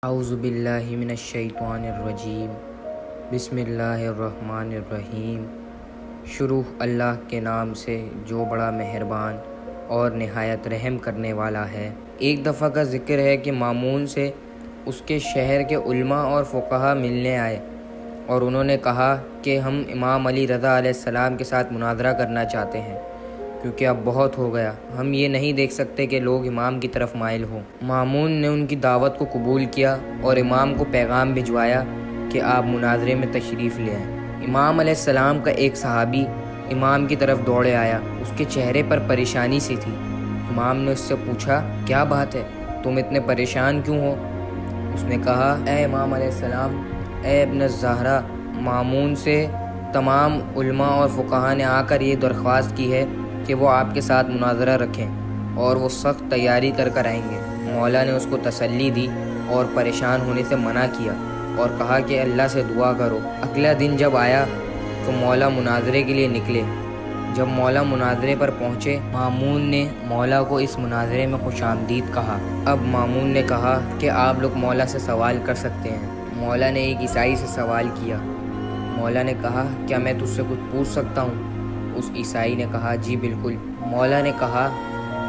اعوذ باللہ من الشیطان الرجیم بسم اللہ الرحمن الرحیم۔ شروع اللہ کے نام سے جو بڑا مہربان اور نہایت رحم کرنے والا ہے۔ ایک دفعہ کا ذکر ہے کہ مامون سے اس کے شہر کے علماء اور فقہا ملنے آئے اور انہوں نے کہا کہ ہم امام علی رضا علیہ السلام کے ساتھ مناظرہ کرنا چاہتے ہیں، کیونکہ اب بہت ہو گیا، ہم یہ نہیں دیکھ سکتے کہ لوگ امام کی طرف مائل ہوں۔ مامون نے ان کی دعوت کو قبول کیا اور امام کو پیغام بھجوایا کہ آپ مناظرے میں تشریف لے آئیں۔ امام علیہ السلام کا ایک صحابی امام کی طرف دوڑے آیا، اس کے چہرے پر پریشانی سی تھی۔ امام نے اس سے پوچھا، کیا بات ہے، تم اتنے پریشان کیوں ہو؟ اس نے کہا، اے امام علیہ السلام، اے ابن الزہرا، مامون سے تمام علماء اور فقہا نے آ کر یہ درخواست کی ہے کہ وہ آپ کے ساتھ مناظرہ رکھیں اور وہ سخت تیاری کر آئیں گے۔ مولا نے اس کو تسلی دی اور پریشان ہونے سے منع کیا اور کہا کہ اللہ سے دعا کرو۔ اگلا دن جب آیا تو مولا مناظرے کے لیے نکلے۔ جب مولا مناظرے پر پہنچے، مامون نے مولا کو اس مناظرے میں خوش آمدید کہا۔ اب مامون نے کہا کہ آپ لوگ مولا سے سوال کر سکتے ہیں۔ مولا نے ایک عیسائی سے سوال کیا۔ مولا نے کہا، کیا میں تجھ سے کچھ پوچھ سکتا ہوں؟ اس عیسائی نے کہا، جی بالکل۔ مولا نے کہا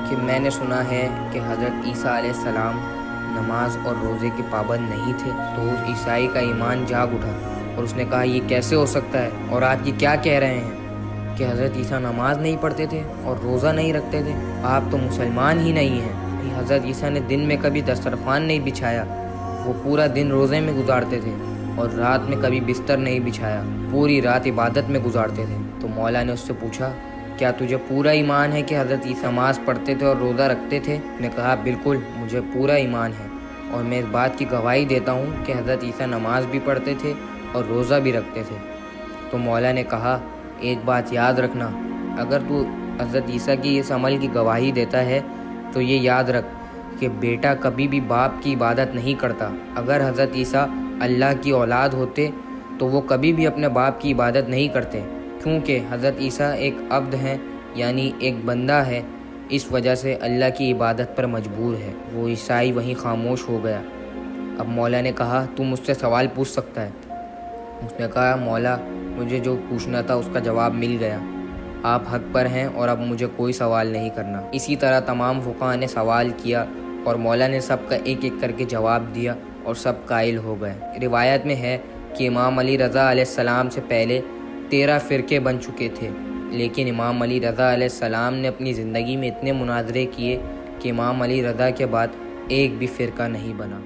کہ میں نے سنا ہے کہ حضرت عیسیٰ علیہ السلام نماز اور روزے کے پابند نہیں تھے۔ تو اس عیسائی کا ایمان جاگ اٹھا اور اس نے کہا، یہ کیسے ہو سکتا ہے، اور آپ یہ کیا کہہ رہے ہیں کہ حضرت عیسیٰ نماز نہیں پڑھتے تھے اور روزہ نہیں رکھتے تھے؟ آپ تو مسلمان ہی نہیں ہیں۔ حضرت عیسیٰ نے دن میں کبھی دسترخوان نہیں بچھایا، وہ پورا دن روزے میں گزارتے تھے، اور رات میں کبھی بستر نہیں بچھایا، پوری رات عبادت میں گزارتے تھے۔ تو مولا نے اس سے پوچھا، کیا تجھے پورا ایمان ہے کہ حضرت عیسیٰ نماز پڑھتے تھے اور روزہ رکھتے تھے؟ نے کہا، بالکل، مجھے پورا ایمان ہے، اور میں اس بات کی گواہی دیتا ہوں کہ حضرت عیسیٰ نماز بھی پڑھتے تھے اور روزہ بھی رکھتے تھے۔ تو مولا نے کہا، ایک بات یاد رکھنا، اگر تو حضرت عیسیٰ کی اس عمل کی گواہی دیتا ہے تو یہ یاد رکھ کہ بیٹا کبھی بھی باپ کی عبادت نہیں کرتا۔ اگر حضرت عیسیٰ اللہ کی اولاد ہوتے تو وہ کبھی بھی اپنے باپ کی عبادت نہیں کرتے، کیونکہ حضرت عیسیٰ ایک عبد ہیں، یعنی ایک بندہ ہے، اس وجہ سے اللہ کی عبادت پر مجبور ہے۔ وہ عیسائی وہیں خاموش ہو گیا۔ اب مولا نے کہا، تم مجھ سے سوال پوچھ سکتا ہے۔ اس نے کہا، مولا، مجھے جو پوچھنا تھا اس کا جواب مل گیا، آپ حق پر ہیں اور اب مجھے کوئی سوال نہیں کرنا۔ اسی طرح تمام فقہا نے سوال کیا اور مولا نے سب کا ایک ایک کر کے جواب دیا اور سب قائل ہو گئے۔ روایت میں ہے کہ امام علی رضا علیہ السلام سے پہلے 13 فرقے بن چکے تھے، لیکن امام علی رضا علیہ السلام نے اپنی زندگی میں اتنے مناظرے کیے کہ امام علی رضا کے بعد ایک بھی فرقہ نہیں بنا۔